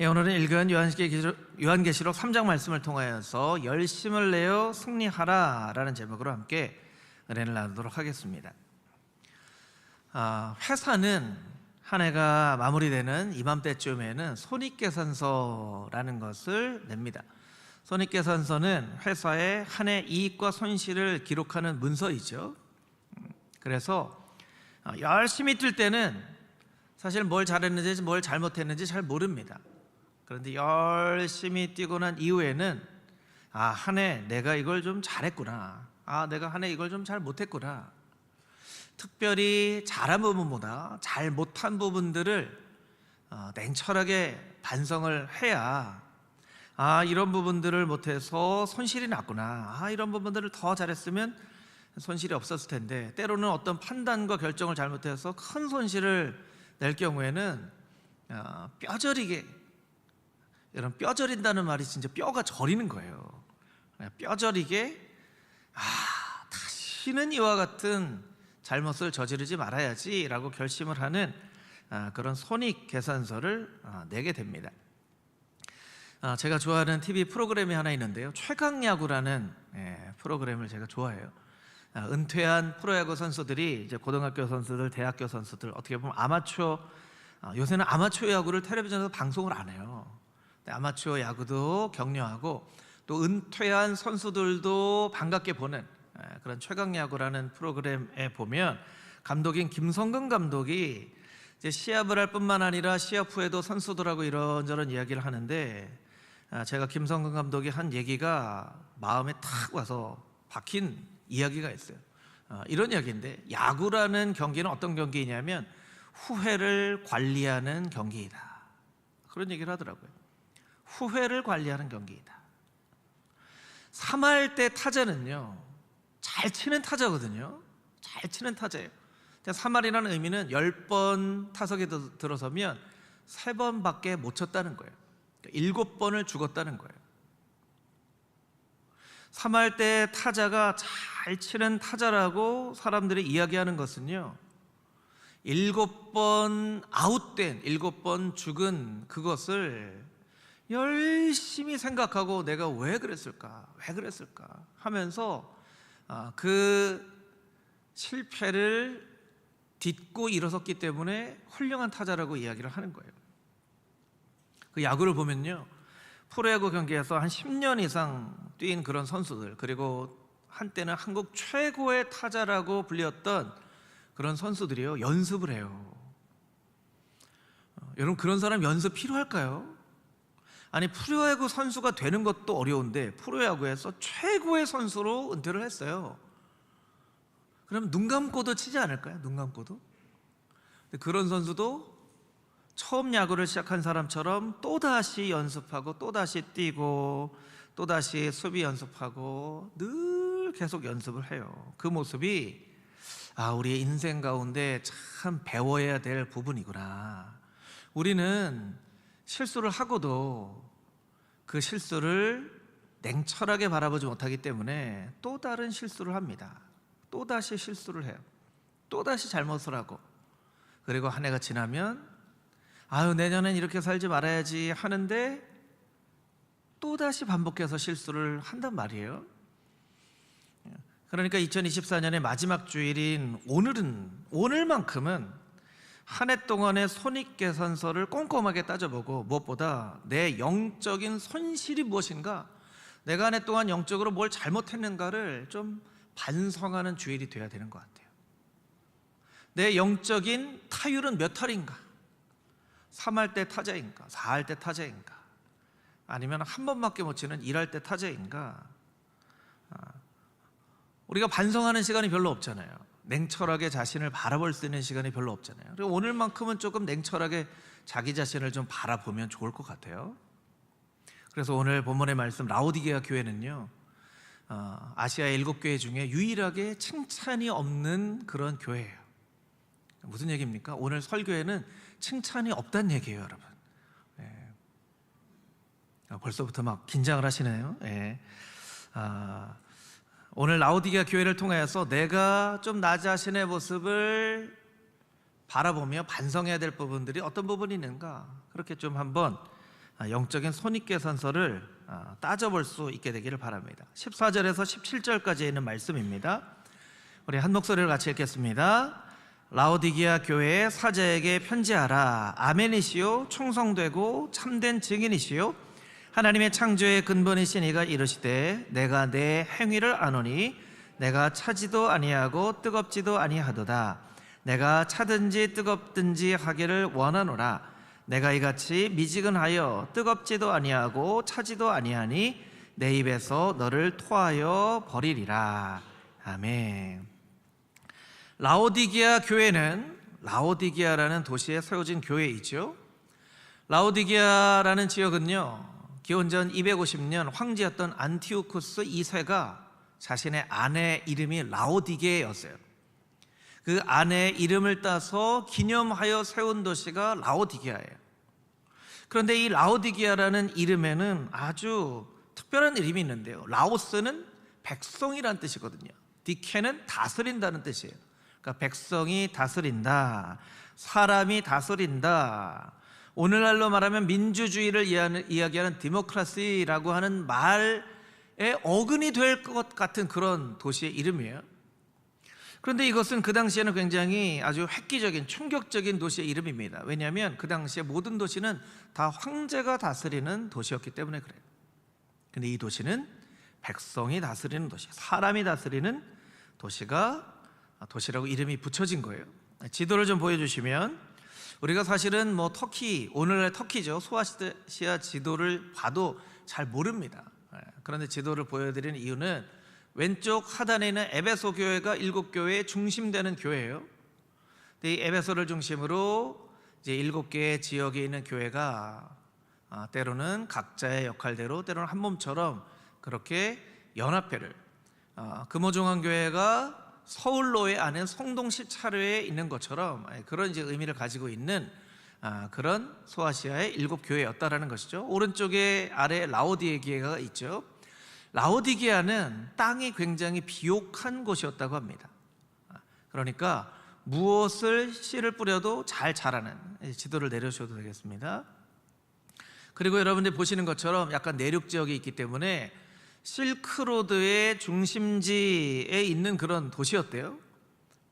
오늘은 읽은 요한계시록 3장 말씀을 통하여서 열심을 내어 승리하라 라는 제목으로 함께 은혜를 나누도록 하겠습니다. 회사는 한 해가 마무리되는 이맘때쯤에는 손익계산서라는 것을 냅니다. 손익계산서는 회사의 한 해 이익과 손실을 기록하는 문서이죠. 그래서 열심히 뛸 때는 사실 뭘 잘했는지 뭘 잘못했는지 잘 모릅니다. 그런데 열심히 뛰고 난 이후에는 한 해 내가 이걸 좀 잘했구나, 내가 한 해 이걸 좀 잘 못했구나, 특별히 잘한 부분보다 잘 못한 부분들을 냉철하게 반성을 해야 이런 부분들을 못해서 손실이 났구나, 이런 부분들을 더 잘했으면 손실이 없었을 텐데, 때로는 어떤 판단과 결정을 잘못해서 큰 손실을 낼 경우에는 뼈저리게, 여러분, 뼈저린다는 말이 진짜 뼈가 저리는 거예요. 뼈저리게 다시는 이와 같은 잘못을 저지르지 말아야지 라고 결심을 하는 그런 손익계산서를 내게 됩니다. 제가 좋아하는 TV 프로그램이 하나 있는데요, 최강야구라는 프로그램을 제가 좋아해요. 은퇴한 프로야구 선수들이 이제 고등학교 선수들, 대학교 선수들, 어떻게 보면 요새는 아마추어 야구를 텔레비전에서 방송을 안 해요. 아마추어 야구도 격려하고 또 은퇴한 선수들도 반갑게 보는 그런 최강야구라는 프로그램에 보면, 감독인 김성근 감독이 이제 시합을 할 뿐만 아니라 시합 후에도 선수들하고 이런저런 이야기를 하는데, 제가 김성근 감독이 한 얘기가 마음에 탁 와서 박힌 이야기가 있어요. 이런 이야기인데, 야구라는 경기는 어떤 경기냐면 후회를 관리하는 경기이다, 그런 얘기를 하더라고요. 후회를 관리하는 경기이다. 3할 때 타자는요, 잘 치는 타자거든요. 잘 치는 타자예요. 3할이라는 의미는 10번 타석에 들어서면 3번밖에 못 쳤다는 거예요. 7번을 죽었다는 거예요. 3할 때 타자가 잘 치는 타자라고 사람들이 이야기하는 것은요, 7번 아웃된, 7번 죽은 그것을 열심히 생각하고 내가 왜 그랬을까 하면서 그 실패를 딛고 일어섰기 때문에 훌륭한 타자라고 이야기를 하는 거예요. 그 야구를 보면요, 프로야구 경기에서 한 10년 이상 뛴 그런 선수들, 그리고 한때는 한국 최고의 타자라고 불렸던 그런 선수들이요, 연습을 해요. 여러분, 그런 사람 연습 필요할까요? 아니, 프로야구 선수가 되는 것도 어려운데 프로야구에서 최고의 선수로 은퇴를 했어요. 그럼 눈 감고도 치지 않을까요? 눈 감고도? 그런 선수도 처음 야구를 시작한 사람처럼 또다시 연습하고 또다시 뛰고 또다시 수비 연습하고 늘 계속 연습을 해요. 그 모습이 우리의 인생 가운데 참 배워야 될 부분이구나. 우리는 실수를 하고도 그 실수를 냉철하게 바라보지 못하기 때문에 또 다른 실수를 합니다. 또다시 실수를 해요. 또다시 잘못을 하고, 그리고 한 해가 지나면 내년엔 이렇게 살지 말아야지 하는데 또다시 반복해서 실수를 한단 말이에요. 그러니까 2024년의 마지막 주일인 오늘만큼은 한 해 동안의 손익계산서를 꼼꼼하게 따져보고, 무엇보다 내 영적인 손실이 무엇인가, 내가 한 해 동안 영적으로 뭘 잘못했는가를 좀 반성하는 주일이 되어야 되는 것 같아요. 내 영적인 타율은 몇 할인가? 3할 때 타자인가? 4할 때 타자인가? 아니면 한 번밖에 못 치는 1할 때 타자인가? 우리가 반성하는 시간이 별로 없잖아요. 냉철하게 자신을 바라볼 수 있는 시간이 별로 없잖아요. 그리고 오늘만큼은 조금 냉철하게 자기 자신을 좀 바라보면 좋을 것 같아요. 그래서 오늘 본문의 말씀, 라오디게아 교회는요, 아시아의 7교회 중에 유일하게 칭찬이 없는 그런 교회예요. 무슨 얘기입니까? 오늘 설교에는 칭찬이 없다는 얘기예요, 여러분. 벌써부터 막 긴장을 하시네요. 오늘 라오디게아 교회를 통해서 내가 좀 나 자신의 모습을 바라보며 반성해야 될 부분들이 어떤 부분이 있는가, 그렇게 좀 한번 영적인 손익계산서를 따져볼 수 있게 되기를 바랍니다. 14절에서 17절까지 있는 말씀입니다. 우리 한 목소리를 같이 읽겠습니다. 라오디게아 교회의 사자에게 편지하라. 아멘이시요 충성되고 참된 증인이시요 하나님의 창조의 근본이신 이가 이르시되 내가 내 행위를 아노니 내가 차지도 아니하고 뜨겁지도 아니하도다. 내가 차든지 뜨겁든지 하기를 원하노라. 내가 이같이 미지근하여 뜨겁지도 아니하고 차지도 아니하니 내 입에서 너를 토하여 버리리라. 아멘. 라오디게아 교회는 라오디게아라는 도시에 세워진 교회이죠. 라오디게아라는 지역은요, 기원전 250년 황제였던 안티오쿠스 2세가 자신의 아내 이름이 라오디게였어요. 그 아내의 이름을 따서 기념하여 세운 도시가 라오디게아예요. 그런데 이 라오디게아라는 이름에는 아주 특별한 이름이 있는데요. 라오스는 백성이란 뜻이거든요. 디케는 다스린다는 뜻이에요. 그러니까 백성이 다스린다, 사람이 다스린다. 오늘날로 말하면 민주주의를 이야기하는 디모크라시라고 하는 말에 어근이 될 것 같은 그런 도시의 이름이에요. 그런데 이것은 그 당시에는 굉장히 아주 획기적인 충격적인 도시의 이름입니다. 왜냐하면 그 당시에 모든 도시는 다 황제가 다스리는 도시였기 때문에 그래요. 그런데 이 도시는 백성이 다스리는 도시, 사람이 다스리는 도시라고 이름이 붙여진 거예요. 지도를 좀 보여주시면, 우리가 사실은 터키, 오늘날 터키죠, 소아시아 지도를 봐도 잘 모릅니다. 그런데 지도를 보여드리는 이유는 왼쪽 하단에 있는 에베소 교회가 7교회의 중심되는 교회예요. 이 에베소를 중심으로 이제 7개의 지역에 있는 교회가 때로는 각자의 역할대로, 때로는 한 몸처럼 그렇게 연합회를, 금호종합교회가 서울로에 아는 성동시 차례에 있는 것처럼 그런 이제 의미를 가지고 있는 그런 소아시아의 7교회였다라는 것이죠. 오른쪽에 아래 라오디게아가 있죠. 라오디게아는 땅이 굉장히 비옥한 곳이었다고 합니다. 그러니까 무엇을 씨를 뿌려도 잘 자라는, 지도를 내려주셔도 되겠습니다. 그리고 여러분들이 보시는 것처럼 약간 내륙 지역이 있기 때문에 실크로드의 중심지에 있는 그런 도시였대요.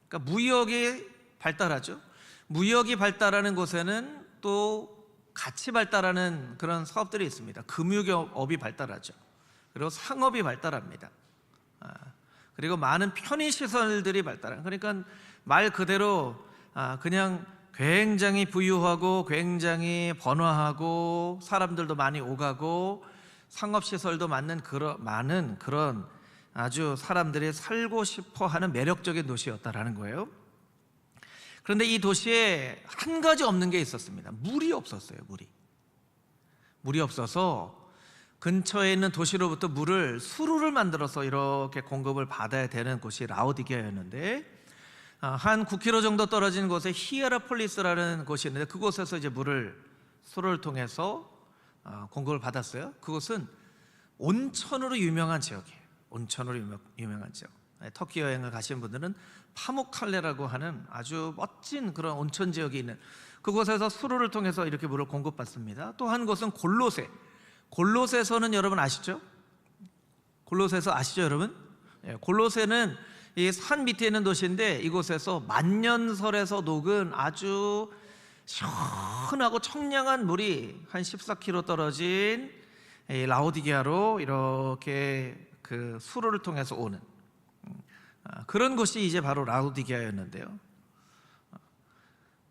그러니까 무역이 발달하죠. 무역이 발달하는 곳에는 또 같이 발달하는 그런 사업들이 있습니다. 금융업이 발달하죠. 그리고 상업이 발달합니다. 그리고 많은 편의시설들이 발달합니다. 그러니까 말 그대로 그냥 굉장히 부유하고 굉장히 번화하고 사람들도 많이 오가고 상업시설도 많은 그런 아주 사람들이 살고 싶어하는 매력적인 도시였다라는 거예요. 그런데 이 도시에 한 가지 없는 게 있었습니다. 물이 없었어요. 물이 없어서 근처에 있는 도시로부터 수로를 만들어서 이렇게 공급을 받아야 되는 곳이 라오디게아였는데, 한 9km 정도 떨어진 곳에 히에라폴리스라는 곳이 있는데 그곳에서 이제 수로를 통해서 공급을 받았어요. 그곳은 온천으로 유명한 지역이에요. 온천으로 유명한 지역. 터키 여행을 가신 분들은 파무칼레라고 하는 아주 멋진 그런 온천 지역이 있는 그곳에서 수로를 통해서 이렇게 물을 공급받습니다. 또 한 곳은 골로새서는 여러분 아시죠? 골로새서 아시죠, 여러분? 골로새는 이 산 밑에 있는 도시인데 이곳에서 만년설에서 녹은 아주 시원하고 청량한 물이 한 14km 떨어진 라오디게아로 이렇게 그 수로를 통해서 오는 그런 곳이 이제 바로 라오디게아였는데요.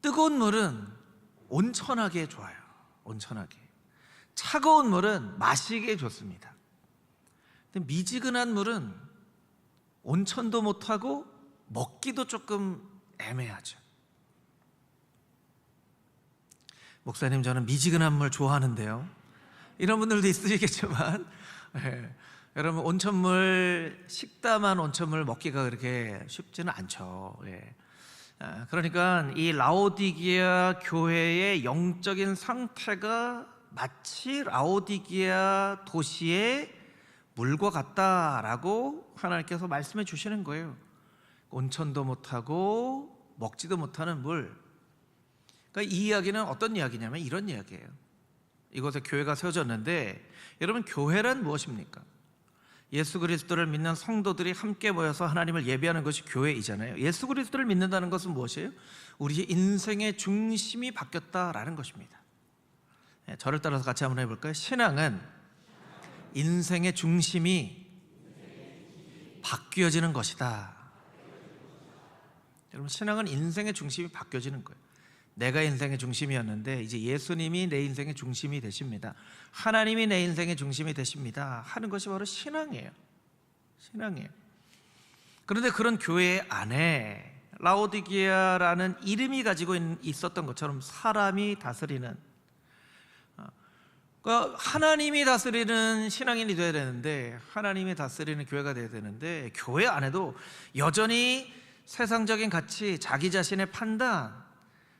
뜨거운 물은 온천하게 좋아요. 온천하게. 차가운 물은 마시기에 좋습니다. 근데 미지근한 물은 온천도 못하고 먹기도 조금 애매하죠. 목사님, 저는 미지근한 물 좋아하는데요. 이런 분들도 있으시겠지만 여러분, 온천물, 식담한 온천물 먹기가 그렇게 쉽지는 않죠. 그러니까 이 라오디게아 교회의 영적인 상태가 마치 라오디게아 도시의 물과 같다라고 하나님께서 말씀해 주시는 거예요. 온천도 못하고 먹지도 못하는 물. 그러니까 이 이야기는 어떤 이야기냐면 이런 이야기예요. 이곳에 교회가 세워졌는데, 여러분, 교회란 무엇입니까? 예수 그리스도를 믿는 성도들이 함께 모여서 하나님을 예배하는 것이 교회이잖아요. 예수 그리스도를 믿는다는 것은 무엇이에요? 우리의 인생의 중심이 바뀌었다라는 것입니다. 저를 따라서 같이 한번 해볼까요? 신앙은 인생의 중심이 바뀌어지는 것이다. 여러분, 신앙은 인생의 중심이 바뀌어지는 거예요. 내가 인생의 중심이었는데 이제 예수님이 내 인생의 중심이 되십니다. 하나님이 내 인생의 중심이 되십니다 하는 것이 바로 신앙이에요. 신앙이에요. 그런데 그런 교회 안에 라오디게아라는 이름이 가지고 있었던 것처럼 사람이 다스리는, 그러니까 하나님이 다스리는 신앙인이 되어야 되는데, 하나님이 다스리는 교회가 되어야 되는데, 교회 안에도 여전히 세상적인 가치, 자기 자신의 판단,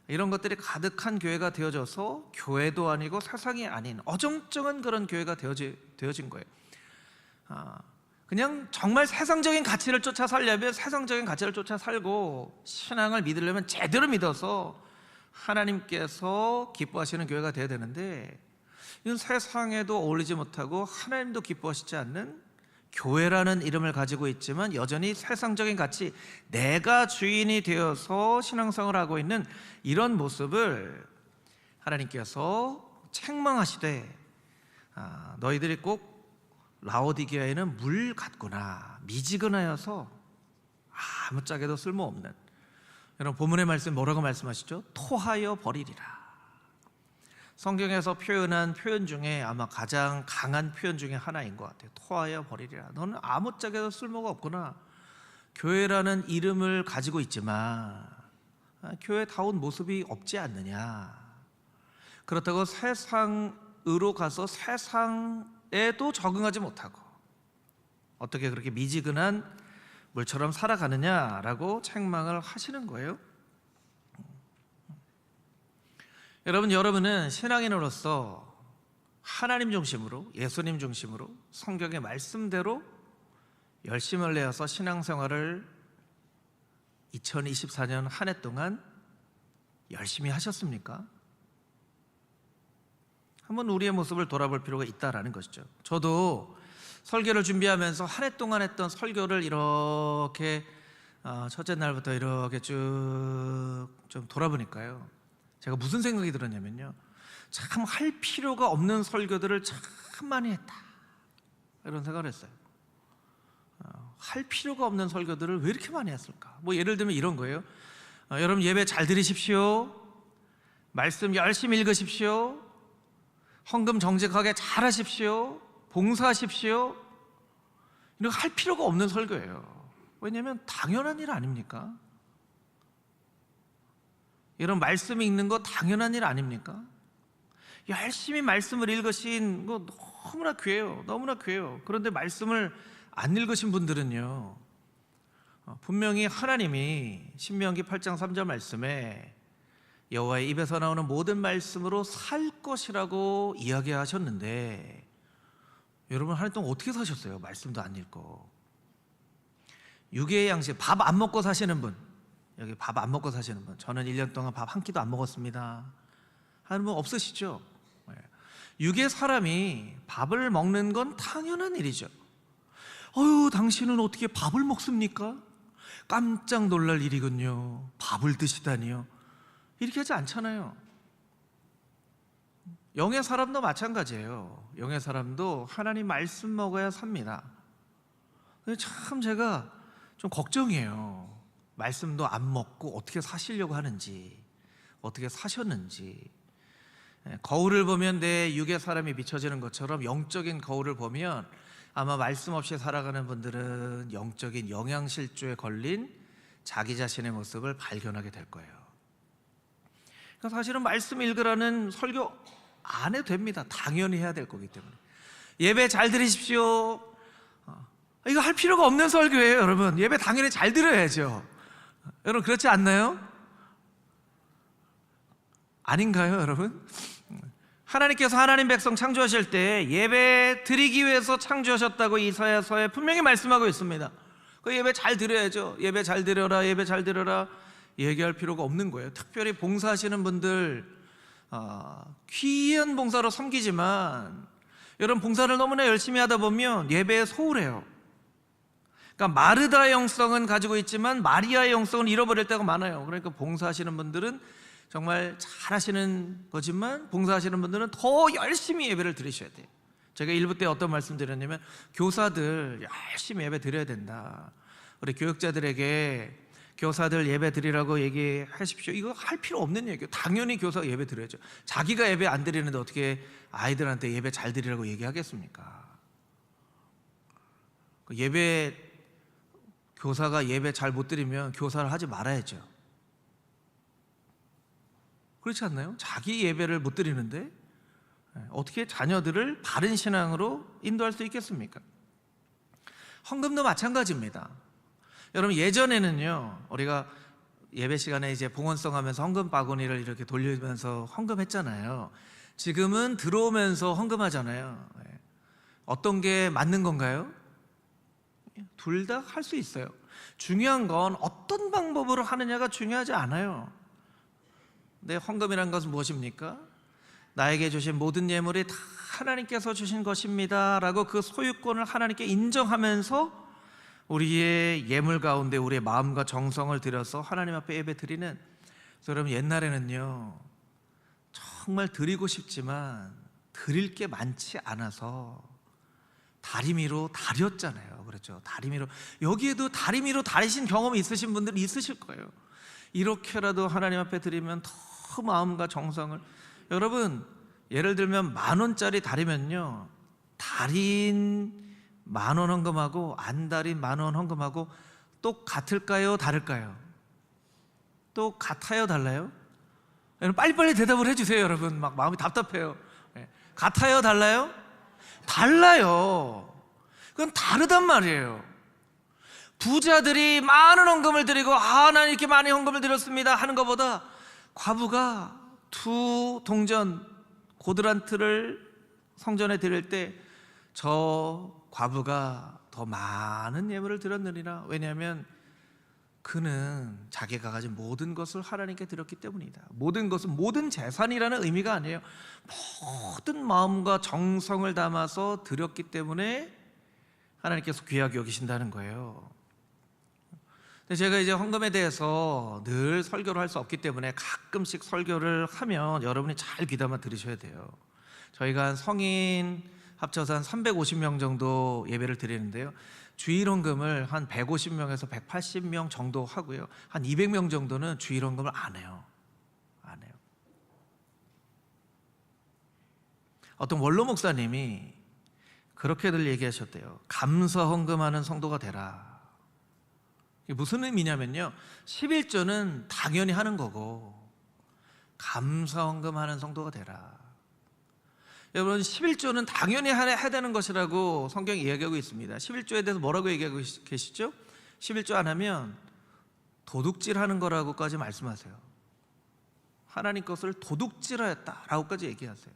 이런 것들이 가득한 교회가 되어져서 교회도 아니고 세상이 아닌 어정쩡한 그런 교회가 되어진 거예요. 그냥 정말 세상적인 가치를 쫓아 살려면 세상적인 가치를 쫓아 살고, 신앙을 믿으려면 제대로 믿어서 하나님께서 기뻐하시는 교회가 되어야 되는데, 이건 세상에도 어울리지 못하고 하나님도 기뻐하시지 않는 교회라는 이름을 가지고 있지만 여전히 세상적인 가치, 내가 주인이 되어서 신앙생활을 하고 있는 이런 모습을 하나님께서 책망하시되, 너희들이 꼭 라오디게아에는 물 같구나, 미지근하여서 아무짝에도 쓸모없는. 여러분, 본문의 말씀 뭐라고 말씀하시죠? 토하여 버리리라. 성경에서 표현한 표현 중에 아마 가장 강한 표현 중에 하나인 것 같아요. 토하여 버리리라. 너는 아무짝에도 쓸모가 없구나. 교회라는 이름을 가지고 있지만 교회다운 모습이 없지 않느냐. 그렇다고 세상으로 가서 세상에도 적응하지 못하고 어떻게 그렇게 미지근한 물처럼 살아가느냐라고 책망을 하시는 거예요. 여러분은 신앙인으로서 하나님 중심으로, 예수님 중심으로, 성경의 말씀대로 열심을 내어서 신앙생활을 2024년 한 해 동안 열심히 하셨습니까? 한번 우리의 모습을 돌아볼 필요가 있다라는 것이죠. 저도 설교를 준비하면서 한 해 동안 했던 설교를 이렇게 첫째 날부터 이렇게 쭉 좀 돌아보니까요, 제가 무슨 생각이 들었냐면요, 참 할 필요가 없는 설교들을 참 많이 했다, 이런 생각을 했어요. 할 필요가 없는 설교들을 왜 이렇게 많이 했을까? 뭐 예를 들면 이런 거예요. 여러분, 예배 잘 드리십시오, 말씀 열심히 읽으십시오, 헌금 정직하게 잘 하십시오, 봉사하십시오, 이런 거 할 필요가 없는 설교예요. 왜냐하면 당연한 일 아닙니까? 이런 말씀 읽는 거 당연한 일 아닙니까? 열심히 말씀을 읽으신 거 너무나 귀해요. 너무나 귀해요. 그런데 말씀을 안 읽으신 분들은요, 분명히 하나님이 신명기 8장 3절 말씀에 여호와의 입에서 나오는 모든 말씀으로 살 것이라고 이야기하셨는데, 여러분 한 해 동안 어떻게 사셨어요? 말씀도 안 읽고. 육의 양식, 밥 안 먹고 사시는 분, 여기 밥 안 먹고 사시는 분, 저는 1년 동안 밥 한 끼도 안 먹었습니다 하는 분 없으시죠? 육의 사람이 밥을 먹는 건 당연한 일이죠. 당신은 어떻게 밥을 먹습니까? 깜짝 놀랄 일이군요. 밥을 드시다니요. 이렇게 하지 않잖아요. 영의 사람도 마찬가지예요. 영의 사람도 하나님 말씀 먹어야 삽니다. 근데 참 제가 좀 걱정이에요. 말씀도 안 먹고 어떻게 사시려고 하는지, 어떻게 사셨는지. 거울을 보면 내 육의 사람이 비춰지는 것처럼 영적인 거울을 보면 아마 말씀 없이 살아가는 분들은 영적인 영양실조에 걸린 자기 자신의 모습을 발견하게 될 거예요. 그러니까 사실은 말씀 읽으라는 설교 안 해도 됩니다. 당연히 해야 될 거기 때문에. 예배 잘 드리십시오, 이거 할 필요가 없는 설교예요. 여러분, 예배 당연히 잘 드려야죠. 여러분, 그렇지 않나요? 아닌가요, 여러분? 하나님께서 하나님 백성 창조하실 때 예배 드리기 위해서 창조하셨다고 이사야서에 분명히 말씀하고 있습니다. 그 예배 잘 드려야죠. 예배 잘 드려라, 예배 잘 드려라 얘기할 필요가 없는 거예요. 특별히 봉사하시는 분들, 귀한 봉사로 섬기지만 여러분, 봉사를 너무나 열심히 하다 보면 예배에 소홀해요. 그러니까 마르다의 영성은 가지고 있지만 마리아의 영성은 잃어버릴 때가 많아요. 그러니까 봉사하시는 분들은 정말 잘하시는 거지만 봉사하시는 분들은 더 열심히 예배를 드리셔야 돼요. 제가 1부 때 어떤 말씀 드렸냐면, 교사들 열심히 예배 드려야 된다. 우리 교육자들에게 교사들 예배 드리라고 얘기하십시오. 이거 할 필요 없는 얘기예요. 당연히 교사가 예배 드려야죠. 자기가 예배 안 드리는데 어떻게 아이들한테 예배 잘 드리라고 얘기하겠습니까? 교사가 예배 잘 못 드리면 교사를 하지 말아야죠. 그렇지 않나요? 자기 예배를 못 드리는데 어떻게 자녀들을 바른 신앙으로 인도할 수 있겠습니까? 헌금도 마찬가지입니다. 여러분, 예전에는요, 우리가 예배 시간에 이제 봉헌성 하면서 헌금 바구니를 이렇게 돌리면서 헌금했잖아요. 지금은 들어오면서 헌금하잖아요. 어떤 게 맞는 건가요? 둘 다 할 수 있어요. 중요한 건 어떤 방법으로 하느냐가 중요하지 않아요. 네, 헌금이란 것은 무엇입니까? 나에게 주신 모든 예물이 다 하나님께서 주신 것입니다 라고 그 소유권을 하나님께 인정하면서 우리의 예물 가운데 우리의 마음과 정성을 들여서 하나님 앞에 예배 드리는. 그래서 여러분, 옛날에는요, 정말 드리고 싶지만 드릴 게 많지 않아서 다리미로 다렸잖아요. 그렇죠? 다리미로. 여기에도 다리미로 다리신 경험이 있으신 분들이 있으실 거예요. 이렇게라도 하나님 앞에 드리면 더 마음과 정성을. 여러분, 예를 들면 10,000원짜리 다리면요, 달인 10,000원 헌금하고 안 달인 10,000원 헌금하고 똑같을까요? 다를까요? 똑같아요? 달라요? 여러분, 빨리빨리 대답을 해주세요. 여러분, 막 마음이 답답해요. 같아요? 달라요? 달라요. 그건 다르단 말이에요. 부자들이 많은 헌금을 드리고 난 이렇게 많이 헌금을 드렸습니다 하는 것보다 과부가 2 동전 고드란트를 성전에 드릴 때 저 과부가 더 많은 예물을 드렸느니라. 왜냐하면 그는 자기가 가진 모든 것을 하나님께 드렸기 때문이다. 모든 것은 모든 재산이라는 의미가 아니에요. 모든 마음과 정성을 담아서 드렸기 때문에 하나님께서 귀하게 여기신다는 거예요. 근데 제가 이제 헌금에 대해서 늘 설교를 할 수 없기 때문에 가끔씩 설교를 하면 여러분이 잘 귀담아 들으셔야 돼요. 저희가 한 성인 합쳐서 한 350명 정도 예배를 드리는데요, 주일 헌금을 한 150명에서 180명 정도 하고요, 한 200명 정도는 주일 헌금을 안 해요. 어떤 원로 목사님이 그렇게들 얘기하셨대요. 감사 헌금하는 성도가 되라. 이게 무슨 의미냐면요, 11조는 당연히 하는 거고 감사 헌금하는 성도가 되라. 여러분, 11조는 당연히 해야 되는 것이라고 성경이 이야기하고 있습니다. 11조에 대해서 뭐라고 얘기하고 계시죠? 11조 안 하면 도둑질하는 거라고까지 말씀하세요. 하나님 것을 도둑질하였다라고까지 얘기하세요.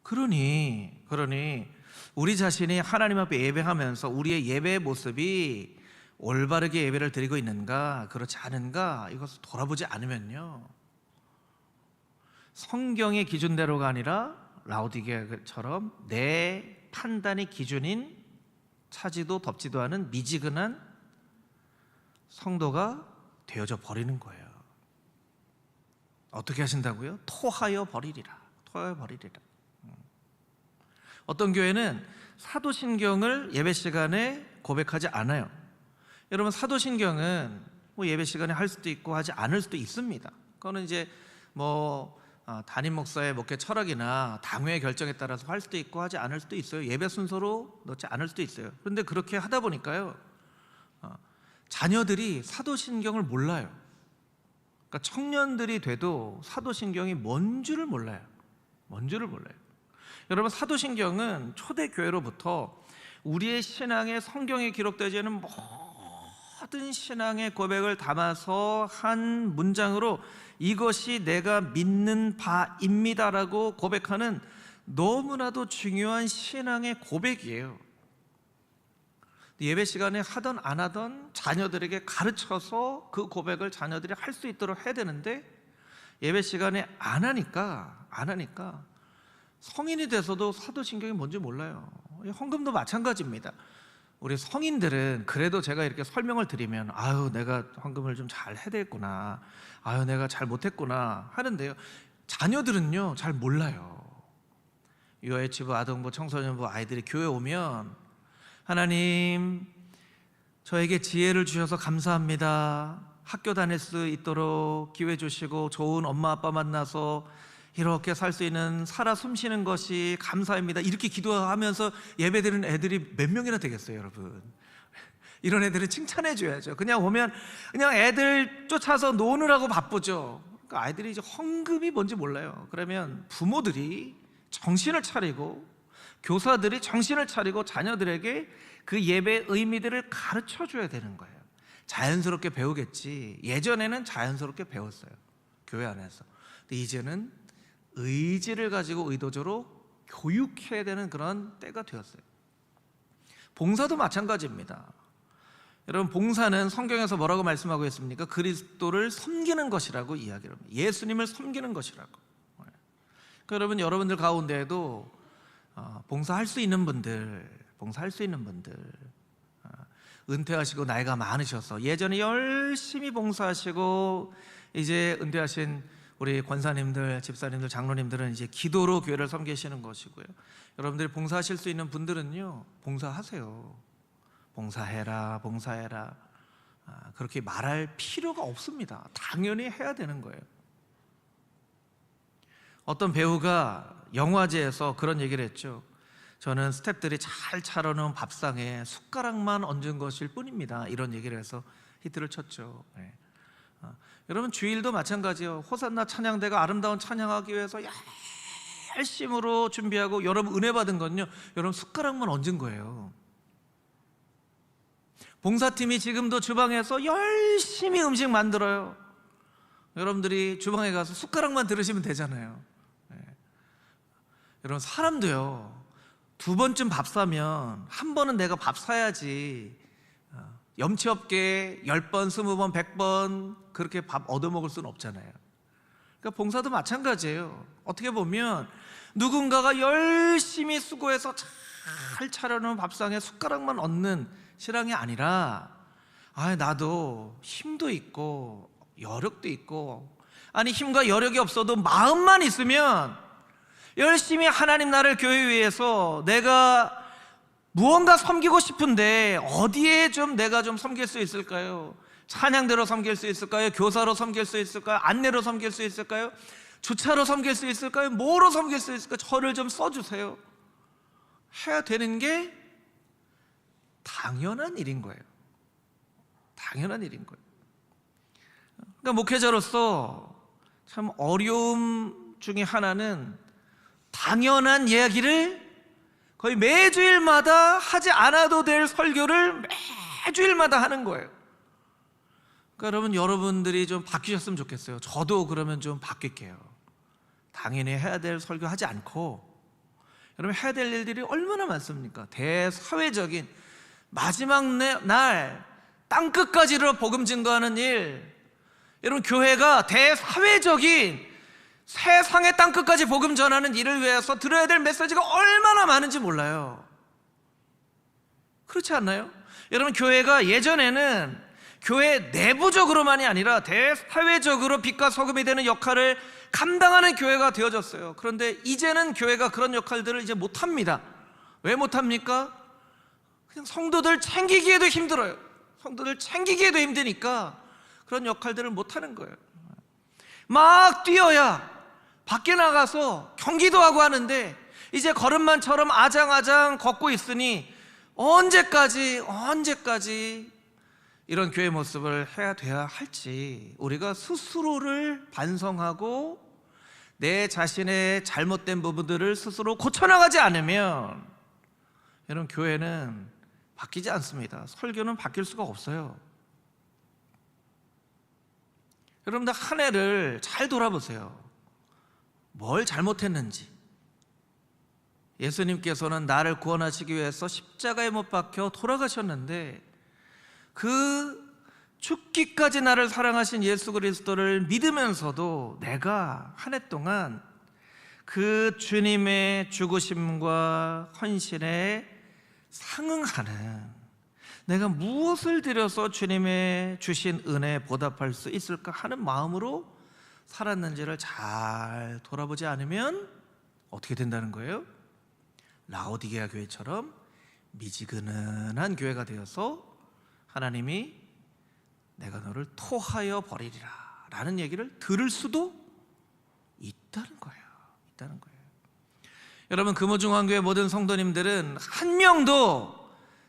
그러니 우리 자신이 하나님 앞에 예배하면서 우리의 예배의 모습이 올바르게 예배를 드리고 있는가, 그렇지 않은가, 이것을 돌아보지 않으면요, 성경의 기준대로가 아니라 라오디게아처럼 내 판단이 기준인 차지도 덥지도 않은 미지근한 성도가 되어져 버리는 거예요. 어떻게 하신다고요? 토하여 버리리라. 어떤 교회는 사도신경을 예배 시간에 고백하지 않아요. 여러분, 사도신경은 뭐 예배 시간에 할 수도 있고 하지 않을 수도 있습니다. 그거는 이제 담임 목사의 목회 철학이나 당회의 결정에 따라서 할 수도 있고 하지 않을 수도 있어요. 예배 순서로 넣지 않을 수도 있어요. 그런데 그렇게 하다 보니까요, 자녀들이 사도신경을 몰라요. 그러니까 청년들이 돼도 사도신경이 뭔 줄을 몰라요. 여러분, 사도신경은 초대교회로부터 우리의 신앙에 성경에 기록되지 않은 모든 신앙의 고백을 담아서 한 문장으로 이것이 내가 믿는 바입니다라고 고백하는 너무나도 중요한 신앙의 고백이에요. 예배 시간에 하던 안 하던 자녀들에게 가르쳐서 그 고백을 자녀들이 할 수 있도록 해야 되는데, 예배 시간에 안 하니까 성인이 돼서도 사도신경이 뭔지 몰라요. 헌금도 마찬가지입니다. 우리 성인들은 그래도 제가 이렇게 설명을 드리면 아유 내가 헌금을 좀 잘 해야 되겠구나, 아유 내가 잘 못했구나 하는데요, 자녀들은요 잘 몰라요. 유아유치부, 아동부, 청소년부 아이들이 교회 오면 하나님 저에게 지혜를 주셔서 감사합니다, 학교 다닐 수 있도록 기회 주시고 좋은 엄마 아빠 만나서 이렇게 살 수 있는, 살아 숨쉬는 것이 감사합니다, 이렇게 기도하면서 예배드리는 애들이 몇 명이나 되겠어요 여러분? 이런 애들은 칭찬해 줘야죠. 그냥 오면 그냥 애들 쫓아서 노느라고 바쁘죠. 그러니까 아이들이 이제 헌금이 뭔지 몰라요. 그러면 부모들이 정신을 차리고 교사들이 정신을 차리고 자녀들에게 그 예배의 의미들을 가르쳐 줘야 되는 거예요. 자연스럽게 배우겠지. 예전에는 자연스럽게 배웠어요, 교회 안에서. 근데 이제는 의지를 가지고 의도적으로 교육해야 되는 그런 때가 되었어요. 봉사도 마찬가지입니다. 여러분, 봉사는 성경에서 뭐라고 말씀하고 있습니까? 그리스도를 섬기는 것이라고 이야기를 합니다. 예수님을 섬기는 것이라고. 그러니까 여러분, 여러분들 가운데에도 봉사할 수 있는 분들, 은퇴하시고 나이가 많으셔서 예전에 열심히 봉사하시고 이제 은퇴하신 우리 권사님들, 집사님들, 장로님들은 이제 기도로 교회를 섬기시는 것이고요. 여러분들이 봉사하실 수 있는 분들은요, 봉사하세요. 봉사해라. 그렇게 말할 필요가 없습니다. 당연히 해야 되는 거예요. 어떤 배우가 영화제에서 그런 얘기를 했죠. 저는 스태프들이 잘 차려놓은 밥상에 숟가락만 얹은 것일 뿐입니다, 이런 얘기를 해서 히트를 쳤죠. 여러분, 주일도 마찬가지예요. 호산나 찬양대가 아름다운 찬양하기 위해서 열심으로 준비하고 여러분 은혜 받은 건요, 여러분 숟가락만 얹은 거예요. 봉사팀이 지금도 주방에서 열심히 음식 만들어요. 여러분들이 주방에 가서 숟가락만 들으시면 되잖아요. 여러분, 사람도요, 두 번쯤 밥 사면 한 번은 내가 밥 사야지, 염치 없게 10번, 20번, 100번 그렇게 밥 얻어먹을 수는 없잖아요. 그러니까 봉사도 마찬가지예요. 어떻게 보면 누군가가 열심히 수고해서 잘 차려놓은 밥상에 숟가락만 얹는 신앙이 아니라, 나도 힘도 있고 여력도 있고, 아니 힘과 여력이 없어도 마음만 있으면 열심히 하나님 나라를 교회 위해서 내가 무언가 섬기고 싶은데 어디에 좀 내가 좀 섬길 수 있을까요? 찬양대로 섬길 수 있을까요? 교사로 섬길 수 있을까요? 안내로 섬길 수 있을까요? 주차로 섬길 수 있을까요? 뭐로 섬길 수 있을까요? 저를 좀 써주세요. 해야 되는 게 당연한 일인 거예요. 그러니까 목회자로서 참 어려움 중에 하나는 당연한 이야기를 거의 매주일마다 하지 않아도 될 설교를 매주일마다 하는 거예요. 그러니까 여러분들이 좀 바뀌셨으면 좋겠어요. 저도 그러면 좀 바뀔게요. 당연히 해야 될 설교 하지 않고, 여러분 해야 될 일들이 얼마나 많습니까? 대사회적인 마지막 날 땅끝까지로 복음 증거하는 일, 여러분 교회가 대사회적인 세상의 땅끝까지 복음 전하는 일을 위해서 들어야 될 메시지가 얼마나 많은지 몰라요. 그렇지 않나요? 여러분, 교회가 예전에는 교회 내부적으로만이 아니라 대사회적으로 빛과 소금이 되는 역할을 감당하는 교회가 되어졌어요. 그런데 이제는 교회가 그런 역할들을 이제 못합니다. 왜 못합니까? 그냥 성도들 챙기기에도 힘들어요. 성도들 챙기기에도 힘드니까 그런 역할들을 못하는 거예요. 막 뛰어야 밖에 나가서 경기도 하고 하는데 이제 걸음만처럼 아장아장 걷고 있으니 언제까지 이런 교회 모습을 돼야 할지 우리가 스스로를 반성하고 내 자신의 잘못된 부분들을 스스로 고쳐나가지 않으면 여러분, 교회는 바뀌지 않습니다. 설교는 바뀔 수가 없어요. 여러분들 한 해를 잘 돌아보세요. 뭘 잘못했는지, 예수님께서는 나를 구원하시기 위해서 십자가에 못 박혀 돌아가셨는데, 그 죽기까지 나를 사랑하신 예수 그리스도를 믿으면서도 내가 한 해 동안 그 주님의 죽으심과 헌신에 상응하는, 내가 무엇을 드려서 주님의 주신 은혜에 보답할 수 있을까 하는 마음으로 살았는지를 잘 돌아보지 않으면 어떻게 된다는 거예요? 라오디게아 교회처럼 미지근한 교회가 되어서 하나님이 내가 너를 토하여 버리리라 라는 얘기를 들을 수도 있다는 거예요. 여러분, 금호중앙교회 모든 성도님들은 한 명도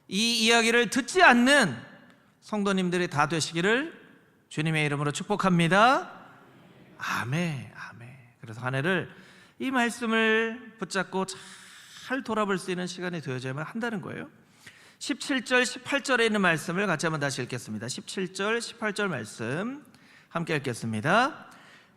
이 이야기를 듣지 않는 성도님들이 다 되시기를 주님의 이름으로 축복합니다. 아멘. 그래서 한 해를 이 말씀을 붙잡고 잘 돌아볼 수 있는 시간이 되어야만 한다는 거예요. 17절 18절에 있는 말씀을 같이 한번 다시 읽겠습니다. 17절 18절 말씀 함께 읽겠습니다.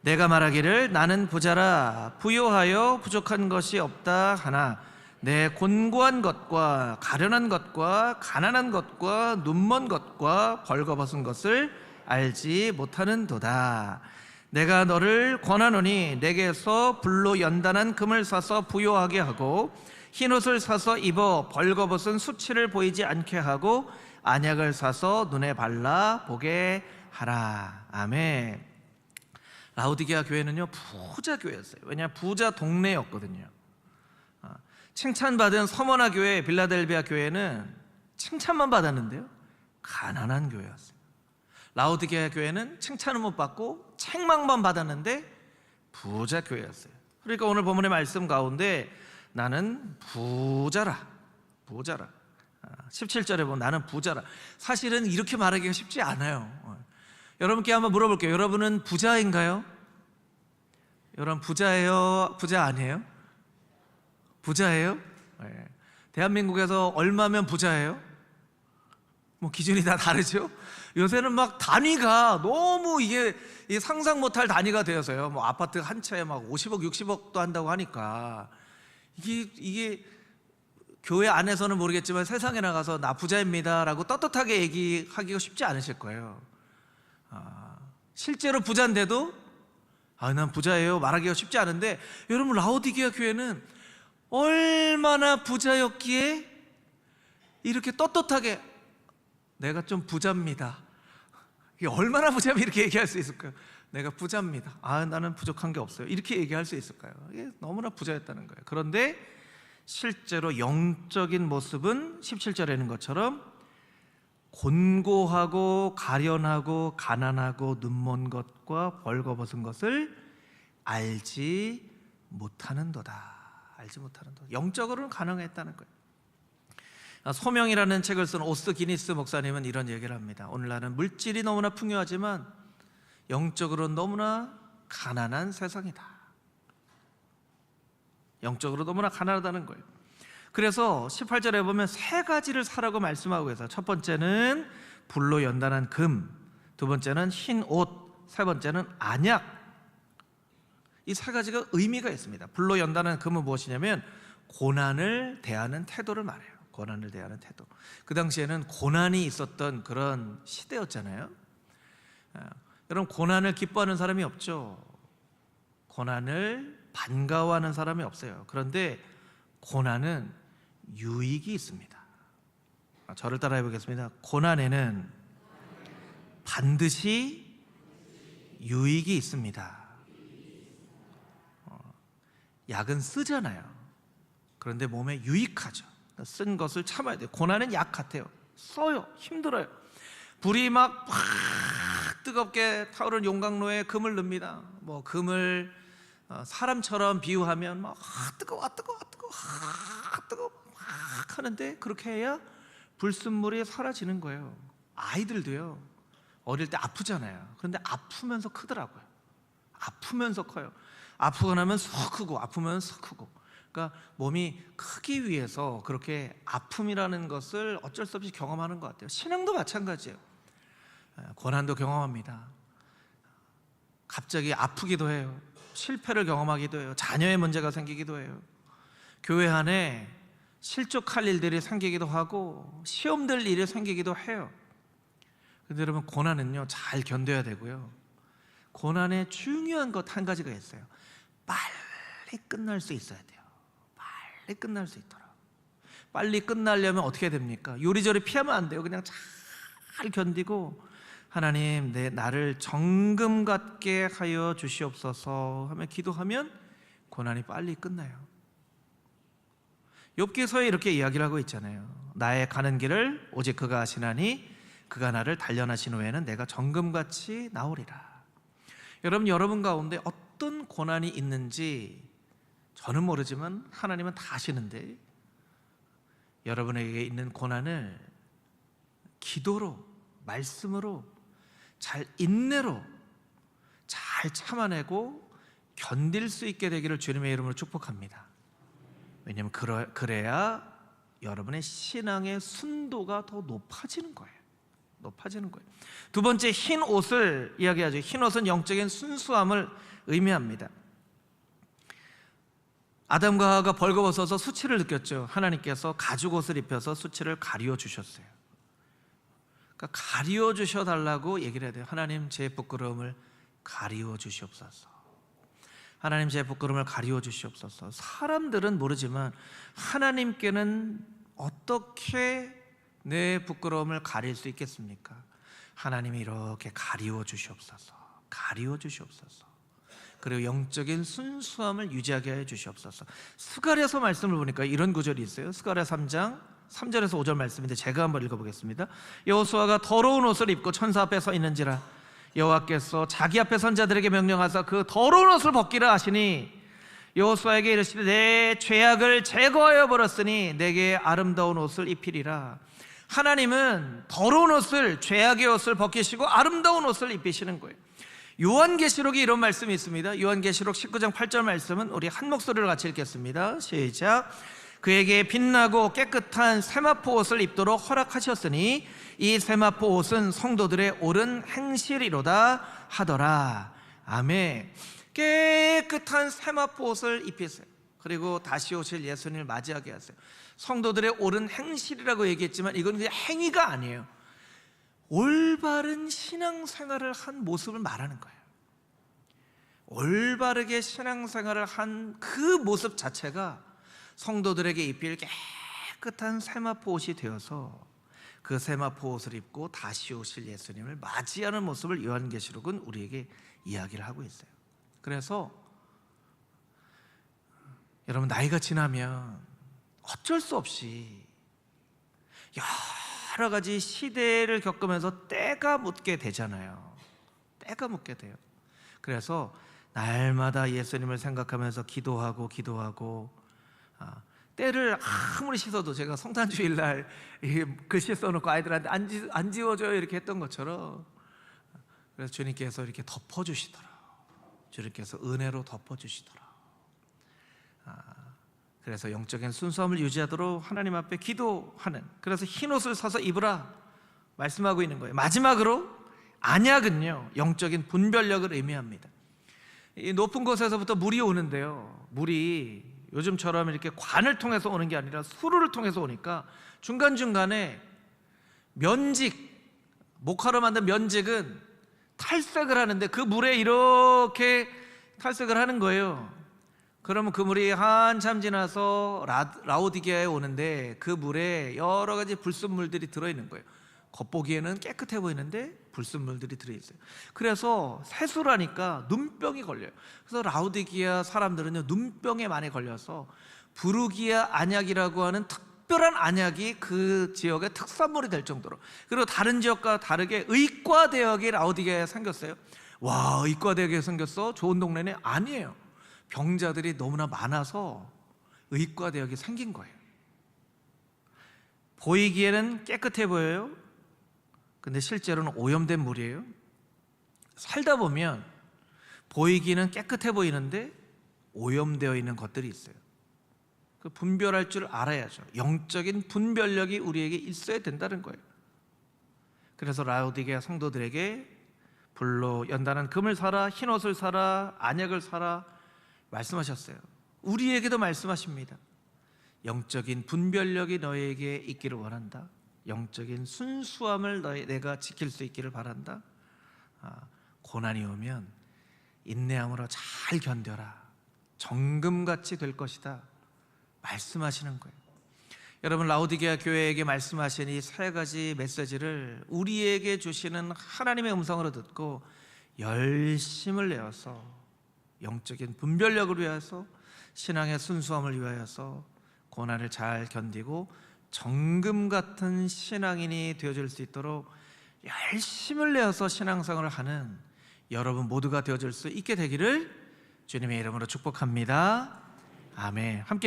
내가 말하기를 나는 부자라 부요하여 부족한 것이 없다 하나 내 곤고한 것과 가련한 것과 가난한 것과 눈먼 것과 벌거벗은 것을 알지 못하는도다. 내가 너를 권하노니 내게서 불로 연단한 금을 사서 부요하게 하고 흰옷을 사서 입어 벌거벗은 수치를 보이지 않게 하고 안약을 사서 눈에 발라 보게 하라. 아멘. 라오디게아 교회는요 부자 교회였어요. 왜냐하면 부자 동네였거든요. 칭찬받은 서머나 교회, 빌라델비아 교회는 칭찬만 받았는데요 가난한 교회였어요. 라오디게아 교회는 칭찬은 못 받고 책망만 받았는데 부자 교회였어요. 그러니까 오늘 본문의 말씀 가운데 나는 부자라 17절에 보면 나는 부자라, 사실은 이렇게 말하기가 쉽지 않아요. 여러분께 한번 물어볼게요. 여러분은 부자인가요? 여러분 부자예요? 부자 아니에요? 부자예요? 네. 대한민국에서 얼마면 부자예요? 뭐 기준이 다 다르죠? 요새는 막 단위가 너무 이게 상상 못할 단위가 되어서요. 뭐 아파트 한 채에 막 50억, 60억도 한다고 하니까 이게 교회 안에서는 모르겠지만 세상에 나가서 나 부자입니다라고 떳떳하게 얘기하기가 쉽지 않으실 거예요. 실제로 부자인데도 난 부자예요 말하기가 쉽지 않은데, 여러분 라오디게아 교회는 얼마나 부자였기에 이렇게 떳떳하게 내가 좀 부자입니다, 이게 얼마나 부자면 이렇게 얘기할 수 있을까요? 내가 부자입니다, 나는 부족한 게 없어요, 이렇게 얘기할 수 있을까요? 이게 너무나 부자였다는 거예요. 그런데 실제로 영적인 모습은 17절에 있는 것처럼 곤고하고 가련하고 가난하고 눈먼 것과 벌거벗은 것을 알지 못하는도다. 영적으로는 가능했다는 거예요. 소명이라는 책을 쓴 오스 기니스 목사님은 이런 얘기를 합니다. 오늘날은 물질이 너무나 풍요하지만 영적으로는 너무나 가난한 세상이다. 영적으로 너무나 가난하다는 거예요. 그래서 18절에 보면 세 가지를 사라고 말씀하고 있어요. 첫 번째는 불로 연단한 금, 두 번째는 흰 옷, 세 번째는 안약. 이 세 가지가 의미가 있습니다. 불로 연단한 금은 무엇이냐면 고난을 대하는 태도를 말해요. 고난을 대하는 태도. 그 당시에는 고난이 있었던 그런 시대였잖아요. 여러분, 고난을 기뻐하는 사람이 없죠. 고난을 반가워하는 사람이 없어요. 그런데 고난은 유익이 있습니다. 저를 따라해 보겠습니다. 고난에는 반드시 유익이 있습니다. 약은 쓰잖아요. 그런데 몸에 유익하죠. 쓴 것을 참아야 돼요. 고난은 약 같아요. 써요. 힘들어요. 불이 막 뜨겁게 타오르는 용광로에 금을 넣습니다. 뭐 금을 사람처럼 비유하면 막 뜨거워 막 하는데 그렇게 해야 불순물이 사라지는 거예요. 아이들도요, 어릴 때 아프잖아요. 그런데 아프면서 크더라고요. 아프면서 커요. 아프고 나면 썩 크고, 아프면 썩 크고. 그러니까 몸이 크기 위해서 그렇게 아픔이라는 것을 어쩔 수 없이 경험하는 것 같아요. 신앙도 마찬가지예요. 고난도 경험합니다. 갑자기 아프기도 해요. 실패를 경험하기도 해요. 자녀의 문제가 생기기도 해요. 교회 안에 실족할 일들이 생기기도 하고 시험될 일이 생기기도 해요. 그런데 여러분, 고난은요 잘 견뎌야 되고요, 고난의 중요한 것 한 가지가 있어요. 빨리 끝날 수 있어야 돼요. 빨리 끝날 수 있도록. 빨리 끝나려면 어떻게 됩니까? 요리조리 피하면 안 돼요. 그냥 잘 견디고, 하나님 나를 정금 같게 하여 주시옵소서 하며 기도하면 고난이 빨리 끝나요. 욥기서에 이렇게 이야기를 하고 있잖아요. 나의 가는 길을 오직 그가 아시나니 그가 나를 단련하신 후에는 내가 정금같이 나오리라. 여러분 가운데 어떤 고난이 있는지 저는 모르지만 하나님은 다 아시는데, 여러분에게 있는 고난을 기도로, 말씀으로, 잘 인내로 잘 참아내고 견딜 수 있게 되기를 주님의 이름으로 축복합니다. 왜냐하면 그래야 여러분의 신앙의 순도가 더 높아지는 거예요. 두 번째, 흰 옷을 이야기하죠. 흰 옷은 영적인 순수함을 의미합니다. 아담과 하와가 벌거벗어서 수치를 느꼈죠. 하나님께서 가죽 옷을 입혀서 수치를 가리워 주셨어요. 그러니까 가리워 주셔달라고 얘기를 해야 돼요. 하나님, 제 부끄러움을 가리워 주시옵소서. 하나님, 제 부끄러움을 가리워 주시옵소서. 사람들은 모르지만 하나님께는 어떻게 내 부끄러움을 가릴 수 있겠습니까? 하나님이 이렇게 가리워 주시옵소서. 그리고 영적인 순수함을 유지하게 해 주시옵소서. 스가랴서 말씀을 보니까 이런 구절이 있어요. 스가랴 3장 3절에서 5절 말씀인데 제가 한번 읽어보겠습니다. 여호수아가 더러운 옷을 입고 천사 앞에 서 있는지라 여호와께서 자기 앞에 선 자들에게 명령하사 그 더러운 옷을 벗기라 하시니 여호수아에게 이르시되 내 죄악을 제거하여 버렸으니 내게 아름다운 옷을 입히리라. 하나님은 더러운 옷을, 죄악의 옷을 벗기시고 아름다운 옷을 입히시는 거예요. 요한계시록에 이런 말씀이 있습니다. 요한계시록 19장 8절 말씀은 우리 한 목소리로 같이 읽겠습니다. 시작. 그에게 빛나고 깨끗한 세마포 옷을 입도록 허락하셨으니 이 세마포 옷은 성도들의 옳은 행실이로다 하더라. 아멘. 깨끗한 세마포 옷을 입히세요. 그리고 다시 오실 예수님을 맞이하게 하세요. 성도들의 옳은 행실이라고 얘기했지만 이건 그냥 행위가 아니에요. 올바른 신앙생활을 한 모습을 말하는 거예요. 올바르게 신앙생활을 한 그 모습 자체가 성도들에게 입힐 깨끗한 세마포 옷이 되어서 그 세마포 옷을 입고 다시 오실 예수님을 맞이하는 모습을 요한계시록은 우리에게 이야기를 하고 있어요. 그래서 여러분, 나이가 지나면 어쩔 수 없이 여러 가지 시대를 겪으면서 때가 묻게 되잖아요. 때가 묻게 돼요. 그래서 날마다 예수님을 생각하면서 기도하고 때를 아무리 씻어도, 제가 성탄주일날 글씨 써놓고 아이들한테 안 지워줘요 이렇게 했던 것처럼, 그래서 주님께서 이렇게 덮어주시더라. 주님께서 은혜로 덮어주시더라. 그래서 영적인 순수함을 유지하도록 하나님 앞에 기도하는, 그래서 흰 옷을 사서 입으라 말씀하고 있는 거예요. 마지막으로 안약은요 영적인 분별력을 의미합니다. 이 높은 곳에서부터 물이 오는데요, 물이 요즘처럼 이렇게 관을 통해서 오는 게 아니라 수로를 통해서 오니까 중간중간에 목화로 만든 면직은 탈색을 하는데 그 물에 이렇게 탈색을 하는 거예요. 그러면 그 물이 한참 지나서 라오디게아에 오는데 그 물에 여러 가지 불순물들이 들어있는 거예요. 겉보기에는 깨끗해 보이는데 불순물들이 들어있어요. 그래서 세수라니까 눈병이 걸려요. 그래서 라오디게아 사람들은요 눈병에 많이 걸려서 부르기아 안약이라고 하는 특별한 안약이 그 지역의 특산물이 될 정도로, 그리고 다른 지역과 다르게 의과대학이 라오디게아에 생겼어요. 와, 의과대학이 생겼어? 좋은 동네네? 아니에요. 병자들이 너무나 많아서 의과대학이 생긴 거예요. 보이기에는 깨끗해 보여요. 근데 실제로는 오염된 물이에요. 살다 보면 보이기는 깨끗해 보이는데 오염되어 있는 것들이 있어요. 그 분별할 줄 알아야죠. 영적인 분별력이 우리에게 있어야 된다는 거예요. 그래서 라오디게아 성도들에게 불로 연단한 금을 사라, 흰옷을 사라, 안약을 사라 말씀하셨어요. 우리에게도 말씀하십니다. 영적인 분별력이 너에게 있기를 원한다. 영적인 순수함을 내가 지킬 수 있기를 바란다. 고난이 오면 인내함으로 잘 견뎌라. 정금같이 될 것이다 말씀하시는 거예요. 여러분, 라오디게아 교회에게 말씀하신 이 세 가지 메시지를 우리에게 주시는 하나님의 음성으로 듣고 열심을 내어서 영적인 분별력을 위하여서, 신앙의 순수함을 위하여서 고난을 잘 견디고 정금 같은 신앙인이 되어줄 수 있도록 열심을 내어서 신앙생활을 하는 여러분 모두가 되어줄 수 있게 되기를 주님의 이름으로 축복합니다. 아멘. 함께